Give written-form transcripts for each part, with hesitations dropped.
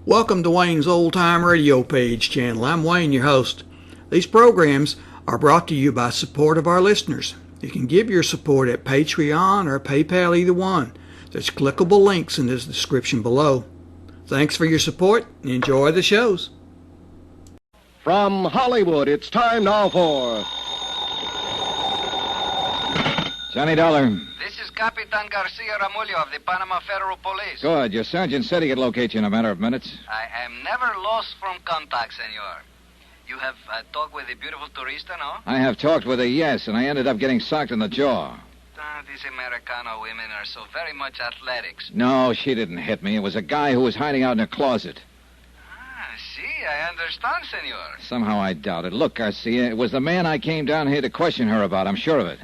Welcome to Wayne's Old Time Radio Page channel. I'm Wayne, your host. These programs are brought to you by support of our listeners. You can give your support at Patreon or PayPal, either one. There's clickable links in the description below. Thanks for your support and enjoy the shows. From Hollywood, it's time now for Johnny Dollar. This is Capitan Garcia Ramullo of the Panama Federal Police. Good. Your sergeant said he could locate you in a matter of minutes. I am never lost from contact, senor. You have talked with the beautiful turista, no? I have talked with her, yes, and I ended up getting socked in the jaw. These Americano women are so very much athletics. No, she didn't hit me. It was a guy who was hiding out in a closet. See, I understand, senor. Somehow I doubt it. Look, Garcia, it was the man I came down here to question her about. I'm sure of it.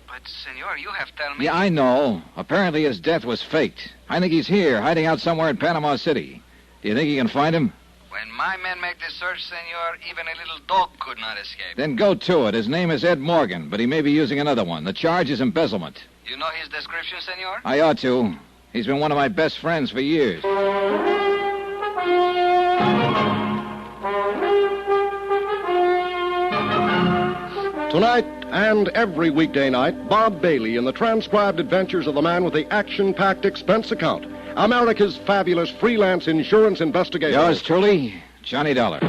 But, senor, you have told me... Yeah, I know. Apparently his death was faked. I think he's here, hiding out somewhere in Panama City. Do you think you can find him? When my men make the search, senor, even a little dog could not escape. Then go to it. His name is Ed Morgan, but he may be using another one. The charge is embezzlement. You know his description, senor? I ought to. He's been one of my best friends for years. Tonight and every weekday night, Bob Bailey in the transcribed adventures of the man with the action-packed expense account, America's fabulous freelance insurance investigator. Yours truly, Johnny Dollar.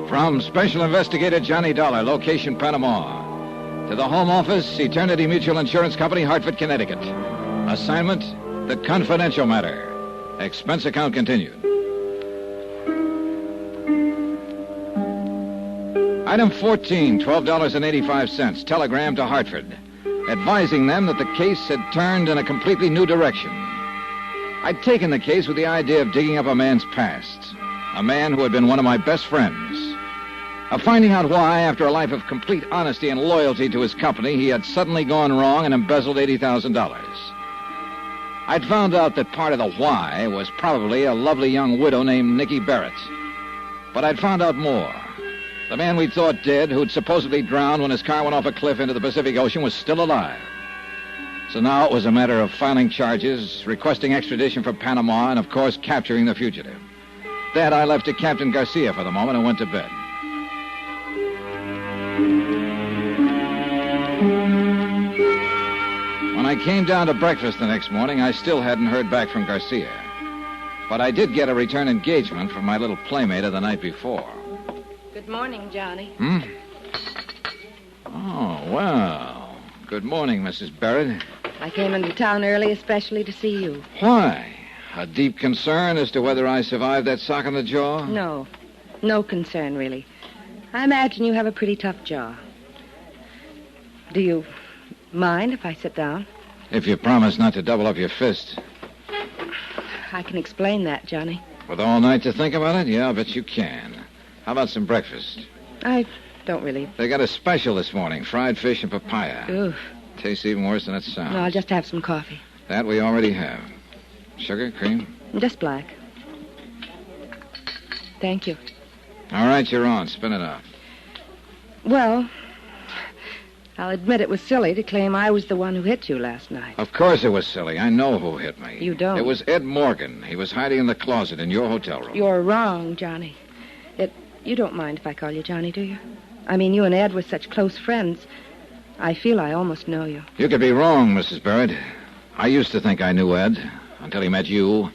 From Special Investigator Johnny Dollar, location Panama. To the Home Office, Eternity Mutual Insurance Company, Hartford, Connecticut. Assignment, the confidential matter. Expense account continued. Item 14, $12.85. Telegram to Hartford, advising them that the case had turned in a completely new direction. I'd taken the case with the idea of digging up a man's past. A man who had been one of my best friends. Of finding out why, after a life of complete honesty and loyalty to his company, he had suddenly gone wrong and embezzled $80,000. I'd found out that part of the why was probably a lovely young widow named Nicky Barrett. But I'd found out more. The man we thought dead, who'd supposedly drowned when his car went off a cliff into the Pacific Ocean, was still alive. So now it was a matter of filing charges, requesting extradition from Panama, and, of course, capturing the fugitive. That I left to Captain Garcia for the moment and went to bed. When I came down to breakfast the next morning, I still hadn't heard back from Garcia. But I did get a return engagement from my little playmate of the night before. Good morning, Johnny. Oh, well. Good morning, Mrs. Barrett. I came into town early especially to see you. Why? A deep concern as to whether I survived that sock in the jaw? No. No concern, really. I imagine you have a pretty tough jaw. Do you mind if I sit down? If you promise not to double up your fist. I can explain that, Johnny. With all night to think about it? Yeah, I bet you can. How about some breakfast? I don't really... They got a special this morning, fried fish and papaya. Ooh. Tastes even worse than it sounds. No, I'll just have some coffee. That we already have. Sugar, cream? Just black. Thank you. All right, you're on. Spin it out. Well, I'll admit it was silly to claim I was the one who hit you last night. Of course it was silly. I know who hit me. You don't. It was Ed Morgan. He was hiding in the closet in your hotel room. You're wrong, Johnny. You don't mind if I call you Johnny, do you? I mean, you and Ed were such close friends. I feel I almost know you. You could be wrong, Mrs. Barrett. I used to think I knew Ed until he met you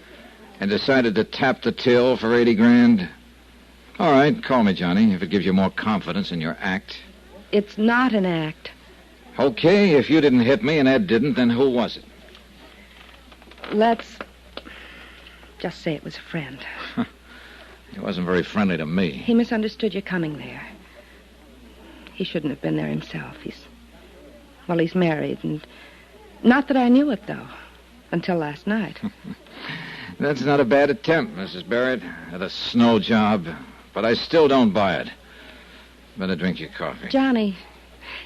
and decided to tap the till for 80 grand. All right, call me Johnny, if it gives you more confidence in your act. It's not an act. Okay, if you didn't hit me and Ed didn't, then who was it? Let's just say it was a friend. He wasn't very friendly to me. He misunderstood your coming there. He shouldn't have been there himself. He's married, and not that I knew it, though, until last night. That's not a bad attempt, Mrs. Barrett, at a snow job, but I still don't buy it. Better drink your coffee. Johnny,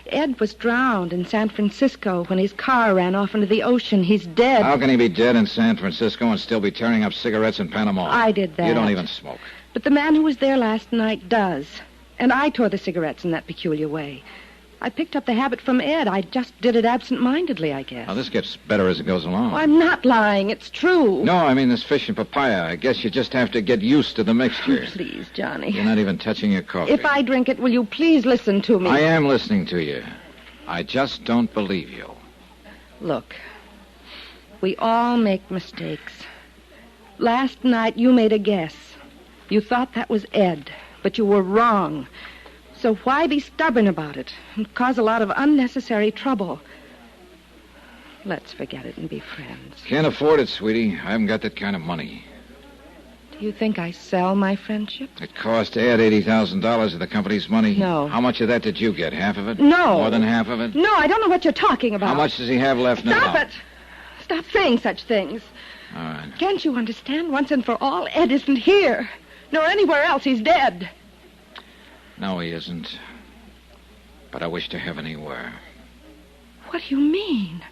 Ed was drowned in San Francisco when his car ran off into the ocean. He's dead. How can he be dead in San Francisco and still be tearing up cigarettes in Panama? I did that. You don't even smoke. But the man who was there last night does. And I tore the cigarettes in that peculiar way. I picked up the habit from Ed. I just did it absent-mindedly, I guess. Now, this gets better as it goes along. Oh, I'm not lying. It's true. No, I mean this fish and papaya. I guess you just have to get used to the mixture. Oh, please, Johnny. You're not even touching your coffee. If I drink it, will you please listen to me? I am listening to you. I just don't believe you. Look, we all make mistakes. Last night, you made a guess. You thought that was Ed, but you were wrong. So why be stubborn about it and cause a lot of unnecessary trouble? Let's forget it and be friends. Can't afford it, sweetie. I haven't got that kind of money. Do you think I sell my friendship? It cost Ed $80,000 of the company's money. No. How much of that did you get? Half of it? No. More than half of it? No, I don't know what you're talking about. How much does he have left now? Stop it! Stop saying such things. All right. Can't you understand? Once and for all, Ed isn't here. Nor anywhere else. He's dead. No, he isn't. But I wish to heaven he were. What do you mean?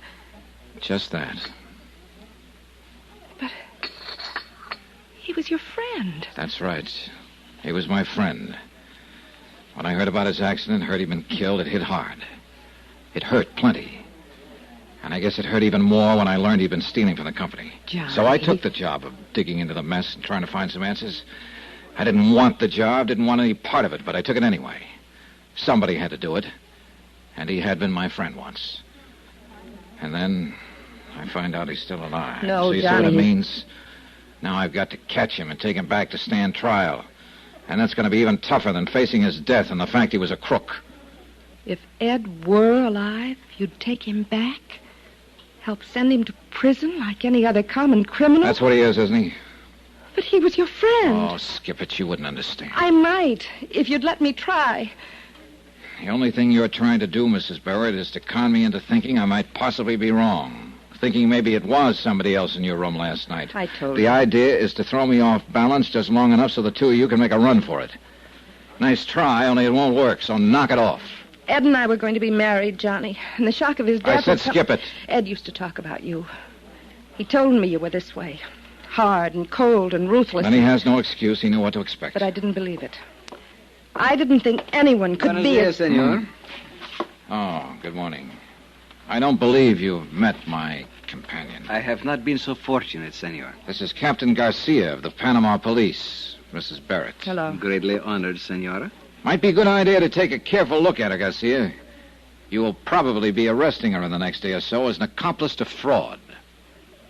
Just that. But he was your friend. That's right. He was my friend. When I heard about his accident, heard he'd been killed, it hit hard. It hurt plenty. And I guess it hurt even more when I learned he'd been stealing from the company. Johnny. So I took the job of digging into the mess and trying to find some answers. I didn't want the job, didn't want any part of it, but I took it anyway. Somebody had to do it. And he had been my friend once. And then I find out he's still alive. No, so you Johnny. see what it means? Now I've got to catch him and take him back to stand trial. And that's going to be even tougher than facing his death and the fact he was a crook. If Ed were alive, you'd take him back? Help send him to prison like any other common criminal? That's what he is, isn't he? But he was your friend. Oh, skip it. You wouldn't understand. I might, if you'd let me try. The only thing you're trying to do, Mrs. Barrett, is to con me into thinking I might possibly be wrong. Thinking maybe it was somebody else in your room last night. I told The you. idea is to throw me off balance just long enough so the two of you can make a run for it. Nice try, only it won't work, so knock it off. Ed and I were going to be married, Johnny. And the shock of his death... I said was some- skip it. Ed used to talk about you. He told me you were this way. Hard and cold and ruthless. Then he has no excuse. He knew what to expect. But I didn't believe it. I didn't think anyone could Buenos be... dias, senor. Oh, good morning. I don't believe you've met my companion. I have not been so fortunate, senor. This is Captain Garcia of the Panama Police, Mrs. Barrett. Hello. Greatly honored, senora. Might be a good idea to take a careful look at her, Garcia. You will probably be arresting her in the next day or so as an accomplice to fraud.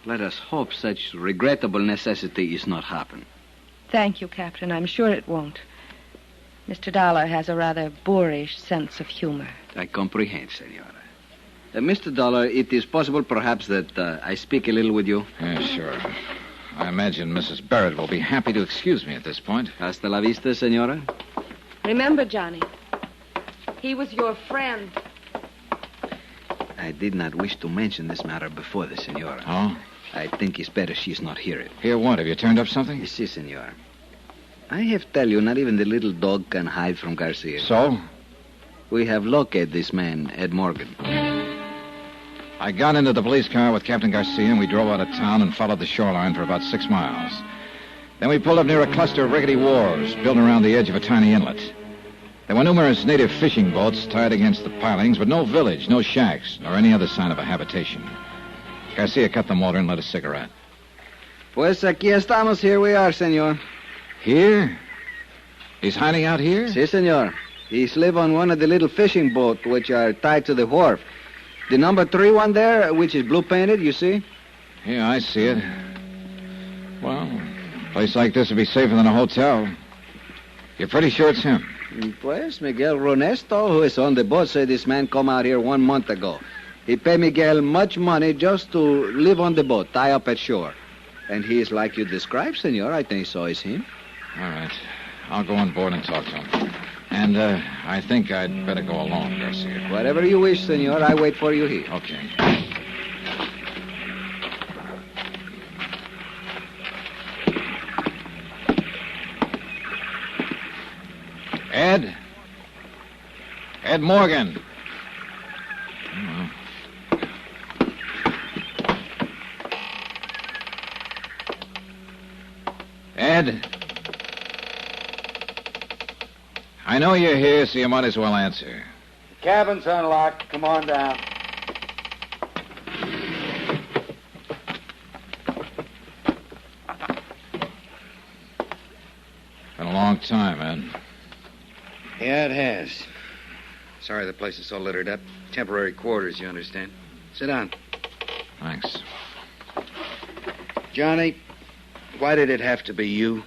Let us hope such regrettable necessity is not happen. Thank you, Captain. I'm sure it won't. Mr. Dollar has a rather boorish sense of humor. I comprehend, senora. Mr. Dollar, it is possible perhaps that I speak a little with you. Yeah, sure. I imagine Mrs. Barrett will be happy to excuse me at this point. Hasta la vista, senora. Remember, Johnny, he was your friend. I did not wish to mention this matter before the senora. Oh? I think it's better she's not here. Here, what? Have you turned up something? Si, senor. I have to tell you, not even the little dog can hide from Garcia. So? We have located this man, Ed Morgan. I got into the police car with Captain Garcia, and we drove out of town and followed the shoreline for about 6 miles. Then we pulled up near a cluster of rickety wharves built around the edge of a tiny inlet. There were numerous native fishing boats tied against the pilings, but no village, no shacks, nor any other sign of a habitation. Garcia cut the motor and lit a cigarette. Pues aquí estamos. Here we are, senor. Here? He's hiding out here? Si, senor. He's live on one of the little fishing boats which are tied to the wharf. The number 3 one there, which is blue-painted, you see? Yeah, I see it. Well, a place like this would be safer than a hotel. You're pretty sure it's him? Pues Miguel Ronesto, who is on the boat, said this man come out here 1 month ago. He paid Miguel much money just to live on the boat, tie up at shore. And he is like you described, senor. I think so is him. All right. I'll go on board and talk to him. And I think I'd better go alone, Garcia. Whatever you wish, senor. I wait for you here. Okay. Ed? Ed Morgan. Oh. Ed? I know you're here, so you might as well answer. The cabin's unlocked. Come on down. Been a long time, Ed. Yeah, it has. Sorry the place is so littered up. Temporary quarters, you understand. Sit down. Thanks. Johnny, why did it have to be you?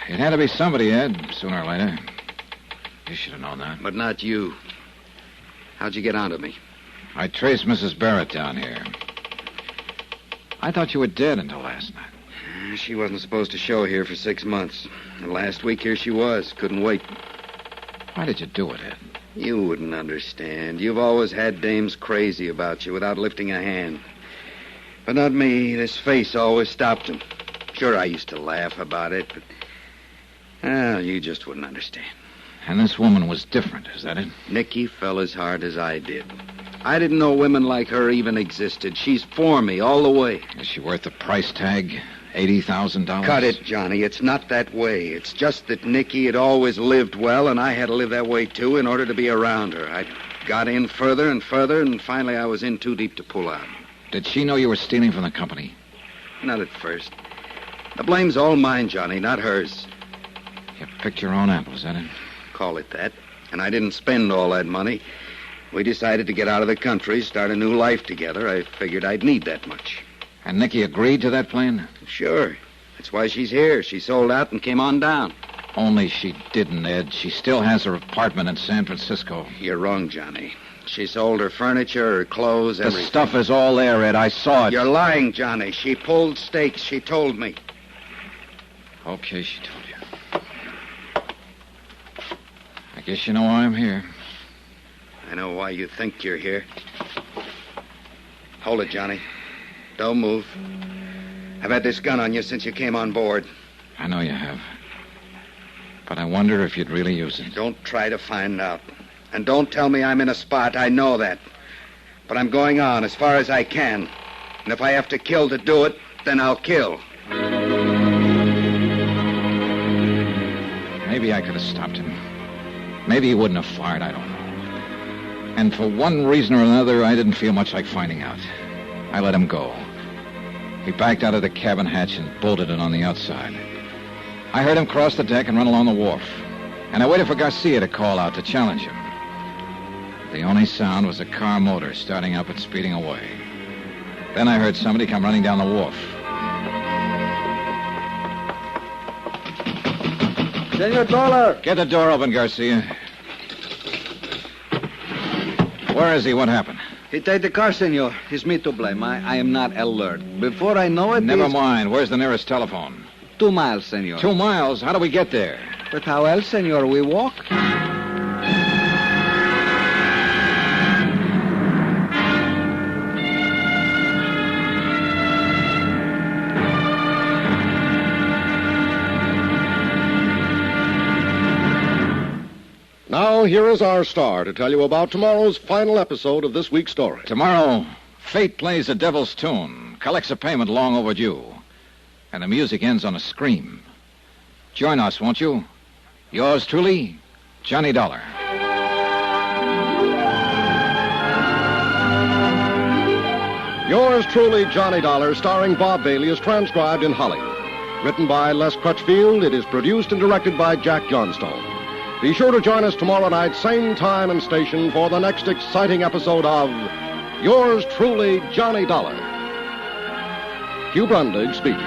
It had to be somebody, Ed, sooner or later. You should have known that. But not you. How'd you get onto me? I traced Mrs. Barrett down here. I thought you were dead until last night. She wasn't supposed to show here for 6 months. And last week, here she was. Couldn't wait. Why did you do it, Ed? You wouldn't understand. You've always had dames crazy about you without lifting a hand. But not me. This face always stopped them. Sure, I used to laugh about it, but... Well, you just wouldn't understand. And this woman was different, is that it? Nicky fell as hard as I did. I didn't know women like her even existed. She's for me all the way. Is she worth the price tag? $80,000? Cut it, Johnny. It's not that way. It's just that Nicky had always lived well, and I had to live that way, too, in order to be around her. I got in further and further, and finally I was in too deep to pull out. Did she know you were stealing from the company? Not at first. The blame's all mine, Johnny, not hers. You picked your own apple, is that it? Call it that. And I didn't spend all that money. We decided to get out of the country, start a new life together. I figured I'd need that much. And Nicky agreed to that plan? Sure. That's why she's here. She sold out and came on down. Only she didn't, Ed. She still has her apartment in San Francisco. You're wrong, Johnny. She sold her furniture, her clothes, The everything. stuff is all there, Ed. I saw it. You're lying, Johnny. She pulled stakes. She told me. Okay, she told you. I guess you know why I'm here. I know why you think you're here. Hold it, Johnny. Don't move. I've had this gun on you since you came on board. I know you have. But I wonder if you'd really use it. Don't try to find out. And don't tell me I'm in a spot. I know that. But I'm going on as far as I can. And if I have to kill to do it, then I'll kill. Maybe I could have stopped him. Maybe he wouldn't have fired, I don't know. And for one reason or another, I didn't feel much like finding out. I let him go. He backed out of the cabin hatch and bolted it on the outside. I heard him cross the deck and run along the wharf. And I waited for Garcia to call out to challenge him. The only sound was a car motor starting up and speeding away. Then I heard somebody come running down the wharf. Senor Dollar! Get the door open, Garcia. Where is he? What happened? He take the car, senor. It's me to blame. I am not alert. Before I know it... Never mind. Where's the nearest telephone? 2 miles, senor. 2 miles? How do we get there? But how else, senor? We walk. Now, here is our star to tell you about tomorrow's final episode of this week's story. Tomorrow, fate plays a devil's tune, collects a payment long overdue, and the music ends on a scream. Join us, won't you? Yours truly, Johnny Dollar. Yours truly, Johnny Dollar, starring Bob Bailey, is transcribed in Hollywood. Written by Les Crutchfield, it is produced and directed by Jack Johnstone. Be sure to join us tomorrow night, same time and station, for the next exciting episode of Yours truly, Johnny Dollar. Hugh Brundage speaking.